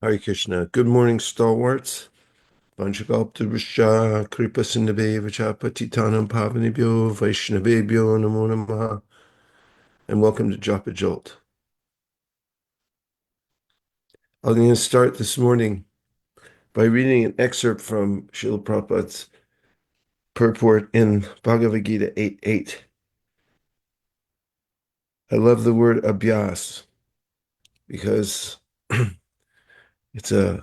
Hare Krishna. Good morning, stalwarts. Vanchakalptaruscha Kripasindabe Vachapatitanam Pavanibhyo Vaishnavebhyo Namo Namaha. And welcome to Japa Jolt. I'm going to start this morning by reading an excerpt from Srila Prabhupada's purport in Bhagavad Gita 8.8. I love the word abhyas because it's a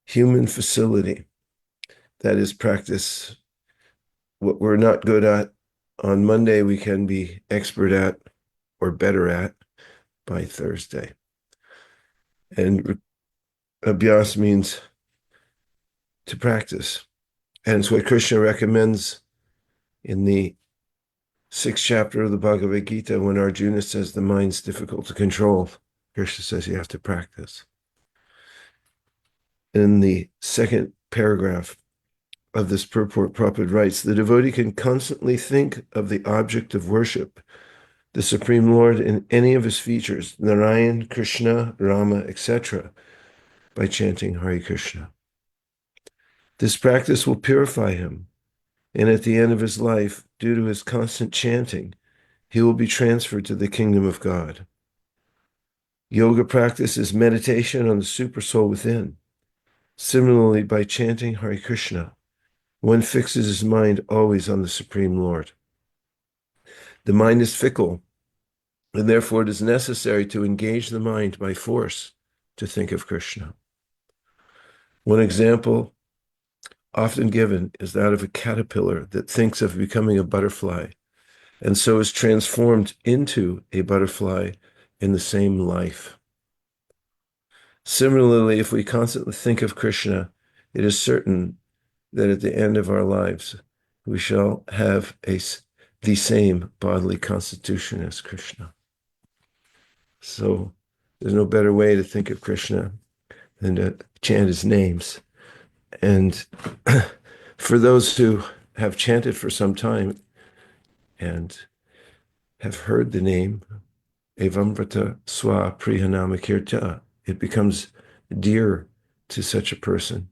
human facility that is practice. What we're not good at on Monday, we can be expert at or better at by Thursday. And abhyas means to practice. And it's what Krishna recommends in the 6th chapter of the Bhagavad Gita when Arjuna says the mind's difficult to control. Krishna says you have to practice. In the second paragraph of this purport, Prabhupada writes, the devotee can constantly think of the object of worship, the Supreme Lord, in any of his features, Narayan, Krishna, Rama, etc., by chanting Hare Krishna. This practice will purify him, and at the end of his life, due to his constant chanting, he will be transferred to the kingdom of God. Yoga practice is meditation on the super soul within. Similarly, by chanting Hare Krishna, one fixes his mind always on the Supreme Lord. The mind is fickle, and therefore it is necessary to engage the mind by force to think of Krishna. One example often given is that of a caterpillar that thinks of becoming a butterfly, and so is transformed into a butterfly in the same life. Similarly, if we constantly think of Krishna, it is certain that at the end of our lives, we shall have the same bodily constitution as Krishna. So there's no better way to think of Krishna than to chant his names. And for those who have chanted for some time and have heard the name, Evamvrata Swa Prihanama Kirta, it becomes dear to such a person.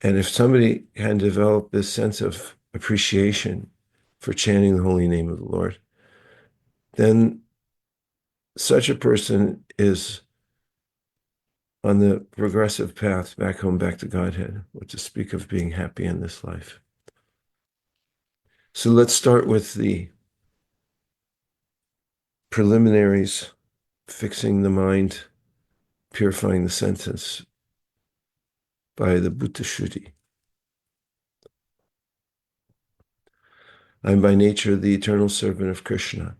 And if somebody can develop this sense of appreciation for chanting the holy name of the Lord, then such a person is on the progressive path back home, back to Godhead, what to speak of being happy in this life. So let's start with the preliminaries, fixing the mind, purifying the senses by the Bhuta Shuddhi. I'm by nature the eternal servant of Krishna,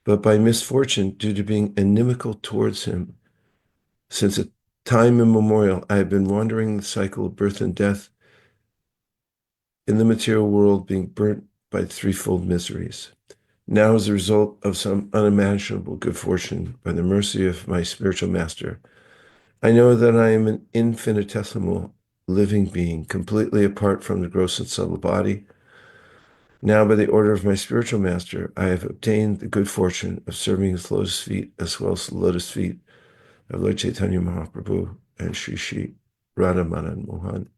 but by misfortune, due to being inimical towards him, since a time immemorial, I have been wandering the cycle of birth and death in the material world, being burnt by threefold miseries. Now, as a result of some unimaginable good fortune, by the mercy of my spiritual master, I know that I am an infinitesimal living being, completely apart from the gross and subtle body. Now, by the order of my spiritual master, I have obtained the good fortune of serving his lotus feet, as well as the lotus feet of Lord Chaitanya Mahaprabhu and Shri Radhamanan Mohan.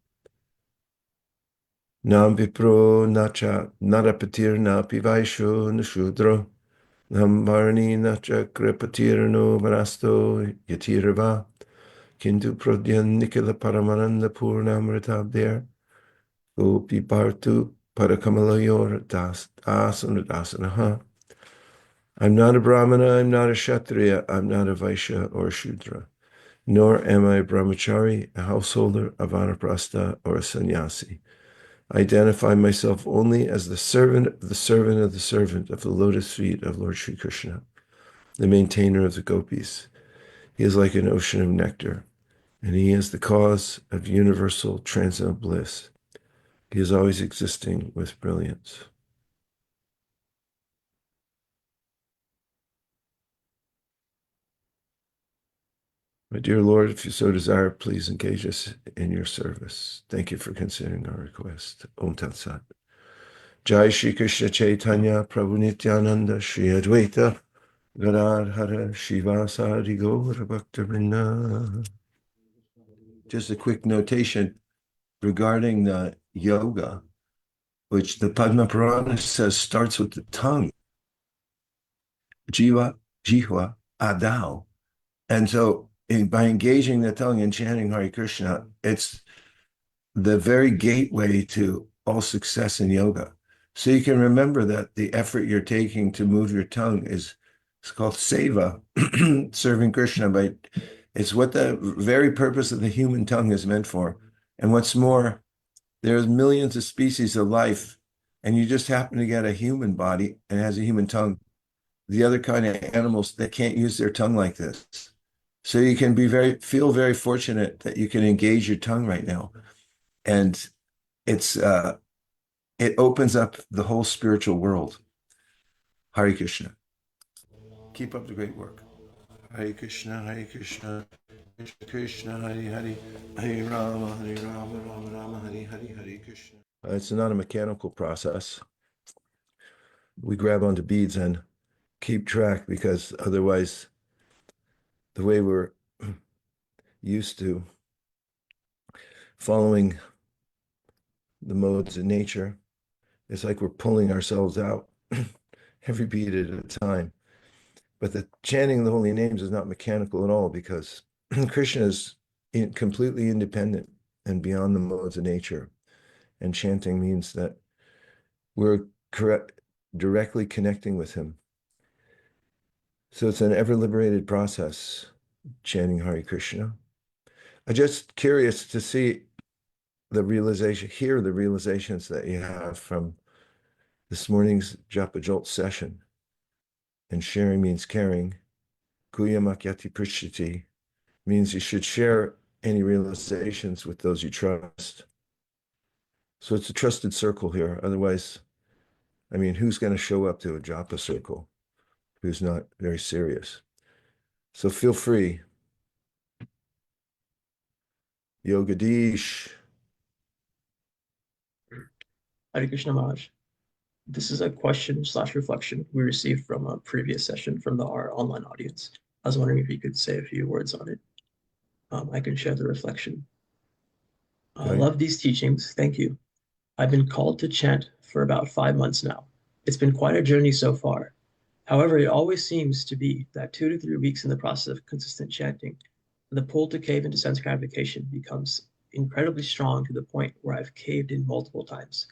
Nam vipro nacha narapatir na pivaisho nashudro nam varni nacha kripatirno varasto yatirava kintu prodyan nikila paramananda purnamritabdher gopi partu parakamalayor dasanaha. I'm not a Brahmana, I'm not a Kshatriya, I'm not a Vaishya or a Shudra, nor am I a brahmachari, a householder, a vanaprastha, or a sannyasi. I identify myself only as the servant of the servant of the servant of the lotus feet of Lord Sri Krishna, the maintainer of the gopis. He is like an ocean of nectar, and he is the cause of universal transcendental bliss. He is always existing with brilliance. My dear Lord, if you so desire, please engage us in your service. Thank you for considering our request. Om Tat Sat. Jai Śrī Caitanya-śikṣāmṛta Prabhu Nityananda Śrī Advaita Gadadhara Shivasari Gaura Bhaktivinoda. Just a quick notation regarding the yoga, which the Padma Purana says starts with the tongue. Jiva, Jihva, Adau. And so by engaging the tongue and chanting Hare Krishna, it's the very gateway to all success in yoga. So you can remember that the effort you're taking to move your tongue it's called seva, serving Krishna. But it's what the very purpose of the human tongue is meant for. And what's more, there's millions of species of life, and you just happen to get a human body and has a human tongue. The other kind of animals that can't use their tongue like this. So you can feel very fortunate that you can engage your tongue right now. And it opens up the whole spiritual world. Hare Krishna. Keep up the great work. Hare Krishna, Hare Krishna, Krishna Krishna, Hare Hare, Hare Rama, Rama Rama, Hare Hare, Hare Krishna. It's not a mechanical process. We grab onto beads and keep track, because otherwise, the way we're used to following the modes of nature, it's like we're pulling ourselves out every beat at a time. But the chanting of the holy names is not mechanical at all, because Krishna is completely independent and beyond the modes of nature. And chanting means that we're directly connecting with him. So it's an ever-liberated process, chanting Hare Krishna. I'm just curious to see the realizations that you have from this morning's Japa Jolt session. And sharing means caring. Kuyamakyati prishiti means you should share any realizations with those you trust. So it's a trusted circle here. Otherwise, I mean, who's going to show up to a Japa circle who's not very serious? So feel free. Yogadish. Hare Krishna Maharaj. This is a question/reflection we received from a previous session from our online audience. I was wondering if you could say a few words on it. I can share the reflection. I love these teachings. Thank you. I've been called to chant for about 5 months now. It's been quite a journey so far. However, it always seems to be that 2 to 3 weeks in the process of consistent chanting, the pull to cave into sense gratification becomes incredibly strong, to the point where I've caved in multiple times.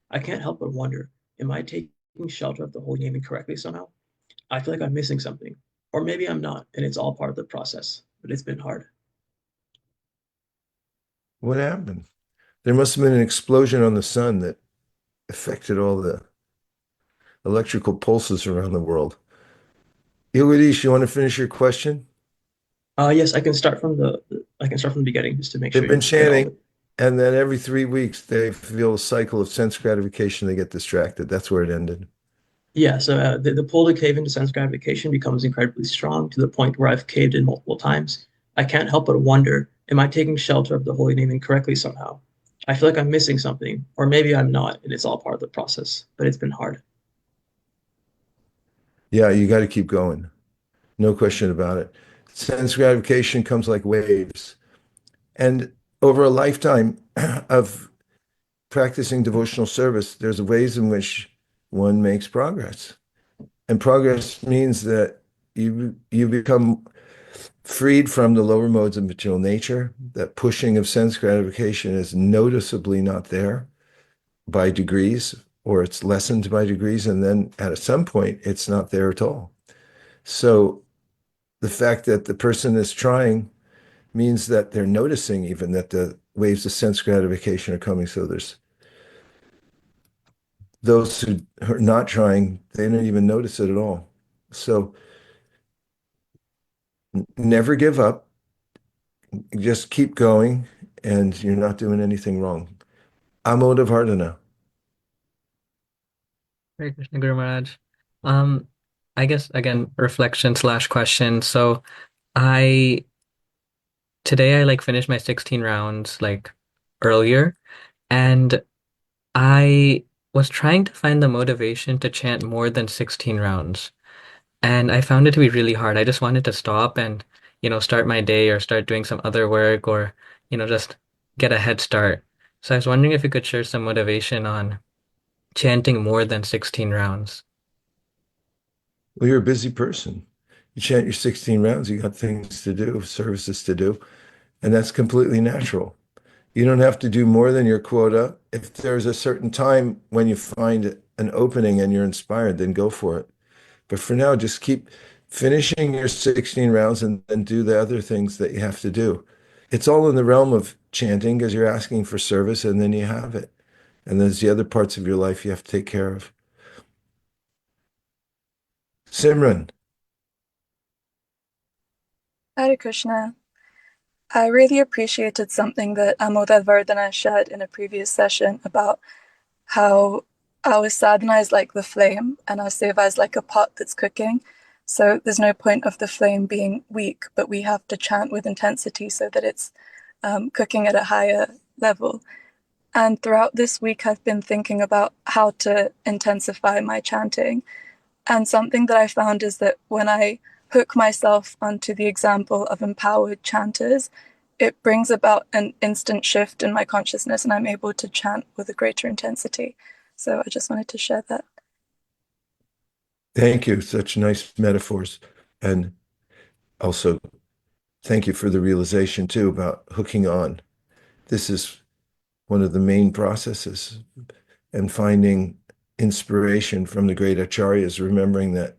I can't help but wonder, am I taking shelter of the holy name incorrectly somehow? I feel like I'm missing something. Or maybe I'm not, and it's all part of the process, but it's been hard. What happened? There must have been an explosion on the sun that affected all the electrical pulses around the world. Yogadish, you want to finish your question? Yes, I can start from the beginning, just to make sure They've been you get all chanting, the. and then every 3 weeks they feel a cycle of sense gratification. They get distracted. That's where it ended. Yeah, so the pull to cave into sense gratification becomes incredibly strong, to the point where I've caved in multiple times. I can't help but wonder, am I taking shelter of the holy name incorrectly somehow? I feel like I'm missing something, or maybe I'm not, and it's all part of the process, but it's been hard. Yeah, you got to keep going. No question about it. Sense gratification comes like waves. And over a lifetime of practicing devotional service, there's ways in which one makes progress. And progress means that you become freed from the lower modes of material nature. That pushing of sense gratification is noticeably not there by degrees, or it's lessened by degrees. And then at some point, it's not there at all. So the fact that the person is trying means that they're noticing even that the waves of sense gratification are coming. So there's those who are not trying, they don't even notice it at all. So never give up. Just keep going, and you're not doing anything wrong. Amodavardhana. Hare Krishna Guru Maharaj. Um, I guess again, reflection/question. So I today I like finished my 16 rounds like earlier, and I was trying to find the motivation to chant more than 16 rounds. And I found it to be really hard. I just wanted to stop and, start my day or start doing some other work or, just get a head start. So I was wondering if you could share some motivation on chanting more than 16 rounds. Well, you're a busy person. You chant your 16 rounds, you got things to do, services to do, and that's completely natural. You don't have to do more than your quota. If there's a certain time when you find an opening and you're inspired, then go for it. But for now, just keep finishing your 16 rounds and then do the other things that you have to do. It's all in the realm of chanting because you're asking for service and then you have it. And there's the other parts of your life you have to take care of. Simran. Hare Krishna. I really appreciated something that Amodavardhana shared in a previous session about how our sadhana is like the flame and our seva is like a pot that's cooking. So there's no point of the flame being weak, but we have to chant with intensity so that it's cooking at a higher level. And throughout this week, I've been thinking about how to intensify my chanting. And something that I found is that when I hook myself onto the example of empowered chanters, it brings about an instant shift in my consciousness and I'm able to chant with a greater intensity. So I just wanted to share that. Thank you. Such nice metaphors. And also, thank you for the realization too about hooking on. This is one of the main processes and finding inspiration from the great acharyas, remembering that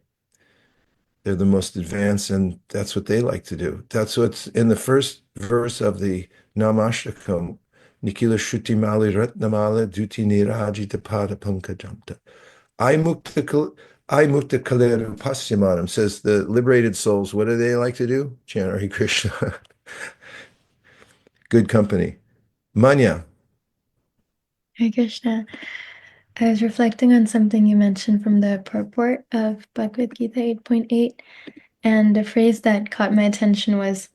they're the most advanced and that's what they like to do. That's what's in the first verse of the Namashtakam, Nikila Shruti Mali Ratnamala Duti Nirajita Pada Pankajamta. I mukta kaleru pasyamanam says the liberated souls, what do they like to do? Chant Hare Krishna. Good company. Manya. Hare Krishna. I was reflecting on something you mentioned from the purport of Bhagavad Gita 8.8, and the phrase that caught my attention was,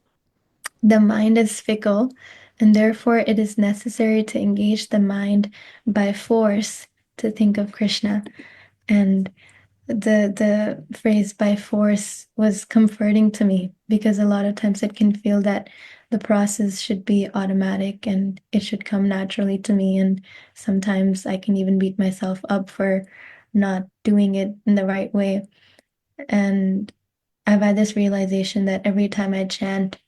"The mind is fickle, and therefore it is necessary to engage the mind by force to think of Krishna." And the phrase "by force" was comforting to me because a lot of times it can feel that the process should be automatic and it should come naturally to me. And sometimes I can even beat myself up for not doing it in the right way. And I've had this realization that every time I chant,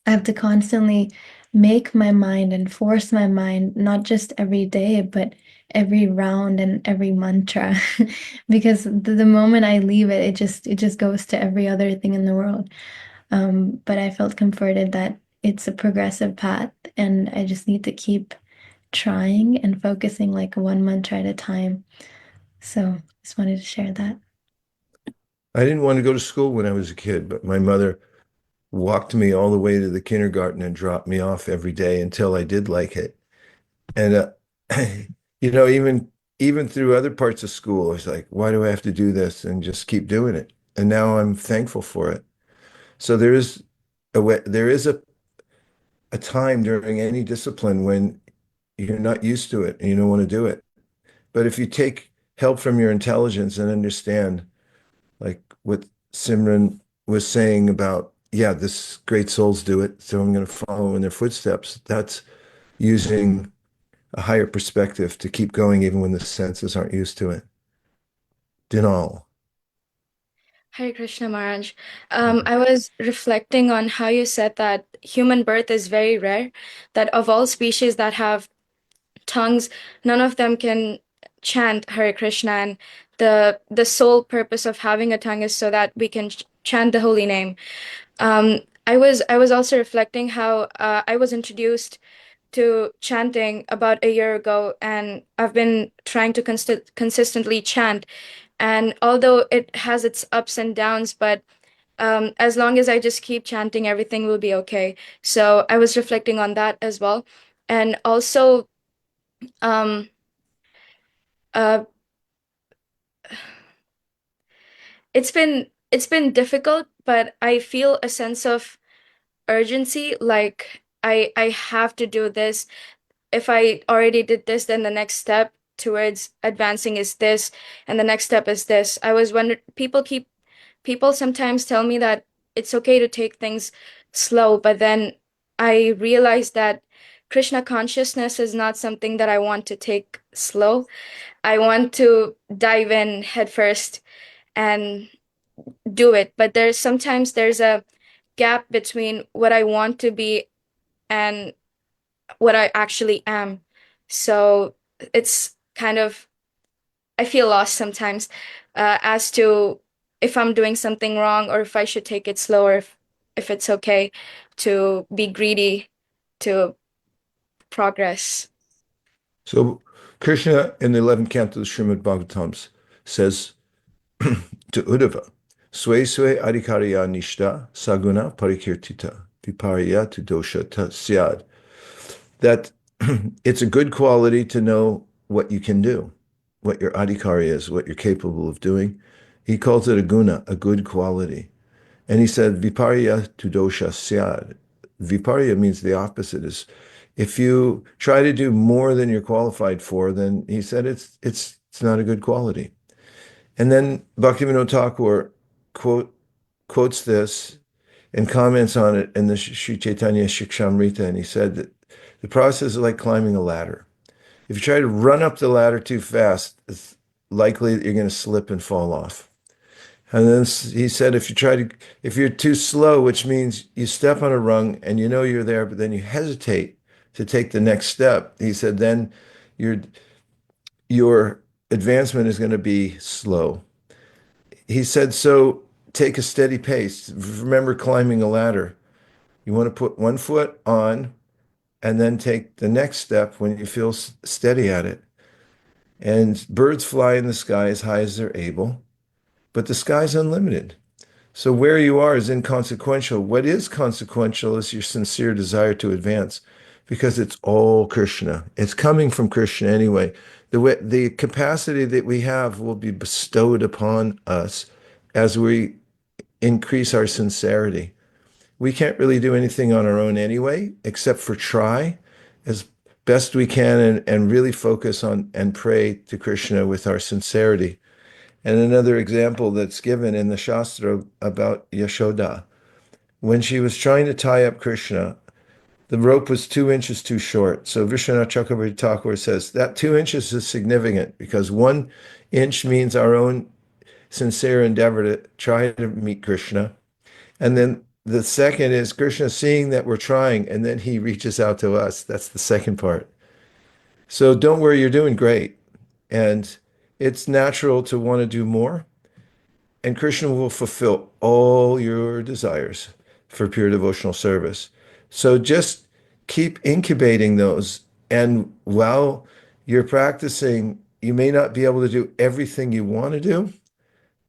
I have to constantly make my mind and force my mind, not just every day, but every round and every mantra. Because the moment I leave it, it just goes to every other thing in the world. But I felt comforted that it's a progressive path and I just need to keep trying and focusing like one mantra at a time. So just wanted to share that. I didn't want to go to school when I was a kid, but my mother walked me all the way to the kindergarten and dropped me off every day until I did like it. And even through other parts of school, I was like, why do I have to do this? And just keep doing it. And now I'm thankful for it. So there is a time during any discipline when you're not used to it and you don't want to do it. But if you take help from your intelligence and understand, like what Simran was saying about, yeah, this great souls do it, so I'm going to follow in their footsteps. That's using a higher perspective to keep going even when the senses aren't used to it. Dinal. Hare Krishna Maharaj. I was reflecting on how you said that human birth is very rare, that of all species that have tongues, none of them can chant Hare Krishna, and the sole purpose of having a tongue is so that we can chant the holy name. I was also reflecting how I was introduced to chanting about a year ago, and I've been trying to consistently chant. And although it has its ups and downs, but as long as I just keep chanting, everything will be okay. So I was reflecting on that as well. And also, um, uh, it's been difficult, but I feel a sense of urgency, like I have to do this. If I already did this, then the next step towards advancing is this, and the next step is this. I was wondering, people keep people sometimes tell me that it's okay to take things slow, but then I realize that Krishna consciousness is not something that I want to take slow. I want to dive in headfirst and do it. But there's a gap between what I want to be and what I actually am. So it's kind of, I feel lost sometimes as to if I'm doing something wrong or if I should take it slower, if it's okay to be greedy to progress. So Krishna in the 11th canto of the Śrīmad-Bhāgavatam says to Uddhava, Sway sway adhikāra niṣṭhā saguna parikīrtitaḥ viparyaya to doṣaḥ syād. That it's a good quality to know what you can do, what your adhikāra is, what you're capable of doing. He calls it a guṇa, a good quality. And he said, viparyaya to doṣaḥ syād. Viparya means the opposite. Is if you try to do more than you're qualified for, then he said it's not a good quality. And then Bhaktivinoda Ṭhākura quotes this and comments on it in the Śrī Caitanya-śikṣāmṛta, and he said that the process is like climbing a ladder. If you try to run up the ladder too fast, it's likely that you're going to slip and fall off. And then he said, if you're too slow, which means you step on a rung and you know you're there, but then you hesitate to take the next step, he said, then your advancement is going to be slow. He said, so take a steady pace. Remember climbing a ladder. You want to put one foot on and then take the next step when you feel steady at it. And birds fly in the sky as high as they're able, but the sky's unlimited. So where you are is inconsequential. What is consequential is your sincere desire to advance, because it's all Krishna. It's coming from Krishna anyway. The capacity that we have will be bestowed upon us as we increase our sincerity. We can't really do anything on our own anyway, except for try as best we can and really focus on and pray to Krishna with our sincerity. And another example that's given in the Shastra about Yashoda, when she was trying to tie up Krishna, the rope was 2 inches too short. So Vishwanath Chakravarti Thakur says that 2 inches is significant because 1 inch means our own sincere endeavor to try to meet Krishna. And then the second is Krishna seeing that we're trying, and then he reaches out to us. That's the second part. So don't worry, you're doing great. And it's natural to want to do more. And Krishna will fulfill all your desires for pure devotional service. So just keep incubating those. And while you're practicing, you may not be able to do everything you want to do,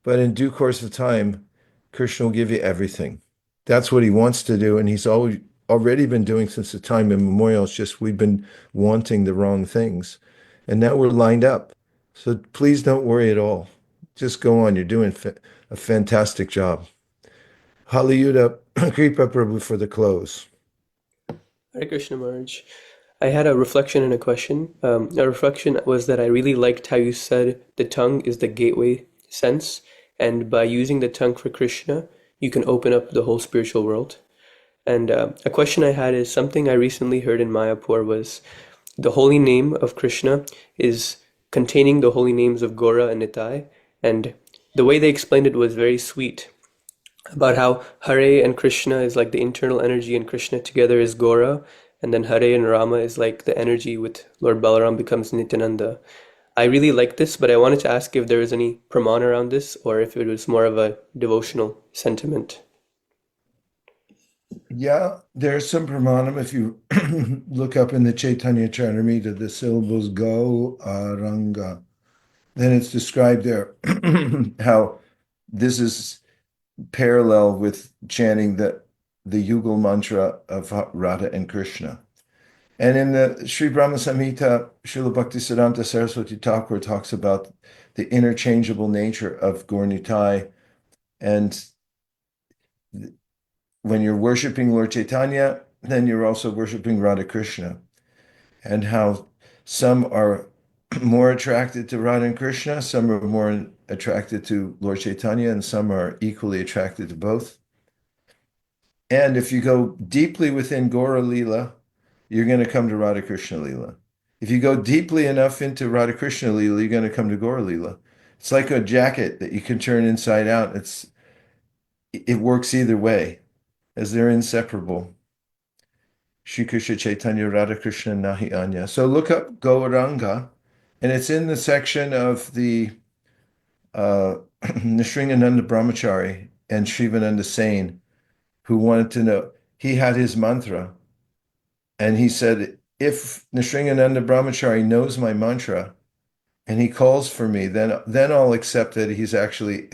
but in due course of time, Krishna will give you everything. That's what he wants to do. And he's already been doing since the time immemorial. It's just we've been wanting the wrong things. And now we're lined up. So please don't worry at all. Just go on. You're doing a fantastic job. Hallelujah, Kripa Prabhu for the close. Hare Krishna Maharaj. I had a reflection and a question. A reflection was that I really liked how you said the tongue is the gateway sense, and by using the tongue for Krishna, you can open up the whole spiritual world. And a question I had is something I recently heard in Mayapur was the holy name of Krishna is containing the holy names of Gora and Nitai, and the way they explained it was very sweet about how Hare and Krishna is like the internal energy and Krishna together is Gora, and then Hare and Rama is like the energy with Lord Balaram becomes Nityananda. I really like this, but I wanted to ask if there was any praman around this or if it was more of a devotional sentiment. Yeah, there's some pramanam. If you look up in the Chaitanya Charitamrita, the syllables go, ranga, then it's described there how this is parallel with chanting the Yugal mantra of Radha and Krishna. And in the Sri Brahma Samhita, Srila Bhaktisiddhanta Saraswati Thakur talks about the interchangeable nature of Gaur Nitai. And when you're worshiping Lord Chaitanya, then you're also worshiping Radha Krishna. And how some are more attracted to Radha and Krishna, some are more attracted to Lord Chaitanya, and some are equally attracted to both. And if you go deeply within Gaura Lila, you're going to come to Radha Krishna Lila. If you go deeply enough into Radha Krishna Lila, you're going to come to Gaura Lila. It's like a jacket that you can turn inside out. It works either way, as they're inseparable. Śrī Krishna Chaitanya Radha Krishna Nahi Anya. So look up Gauranga, and it's in the section of the Nisringananda Brahmachari and Shivananda Sain, who wanted to know. He had his mantra, and he said, if Nisringananda Brahmachari knows my mantra and he calls for me, then I'll accept that he's actually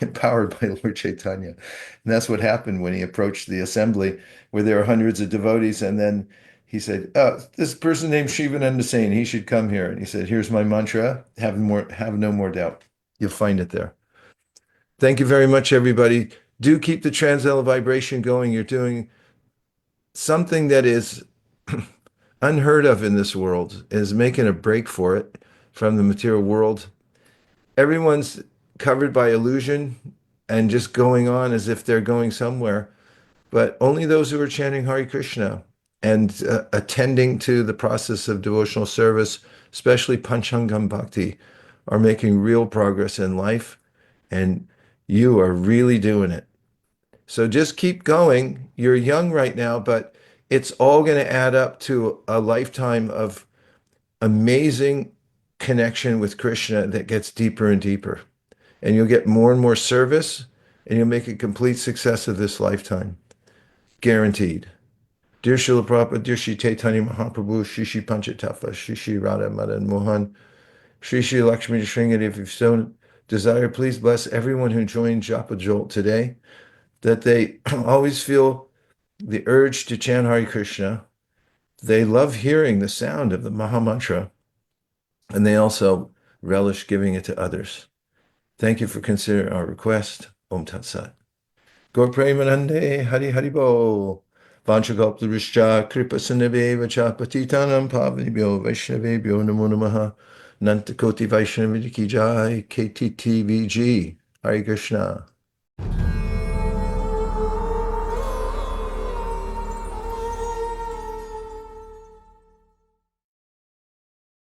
empowered by Lord Chaitanya. And that's what happened when he approached the assembly where there were hundreds of devotees. And then he said, oh, this person named Shivananda Sain, he should come here. And he said, here's my mantra. Have no more doubt. You'll find it there. Thank you very much, everybody. Do keep the transcendental vibration going. You're doing something that is unheard of in this world, is making a break for it from the material world. Everyone's covered by illusion and just going on as if they're going somewhere, but only those who are chanting Hare Krishna and attending to the process of devotional service, especially Panchangam Bhakti, are making real progress in life, and you are really doing it. So just keep going. You're young right now, but it's all going to add up to a lifetime of amazing connection with Krishna that gets deeper and deeper. And you'll get more and more service, and you'll make a complete success of this lifetime. Guaranteed. Dear Srila Prabhupada, dear Śrī Caitanya Mahaprabhu, Śrī Panchatattva, Śrī Radha Madan Mohan, Śrī Lakshmi Sringati, if you've so desire, please bless everyone who joined Japa Jolt today, that they always feel the urge to chant Hare Krishna. They love hearing the sound of the Maha Mantra, and they also relish giving it to others. Thank you for considering our request. Om Tat Sat. Gaur Premanande Hari Haribo. Vanchakalpatarishya Kripa Sindhave Vacha Patitanam Pavanibhyo Vaishnavebhyo Namo Namaha. Nantakoti Vaishnavi Ki Jai. KTTVG. Hare Krishna.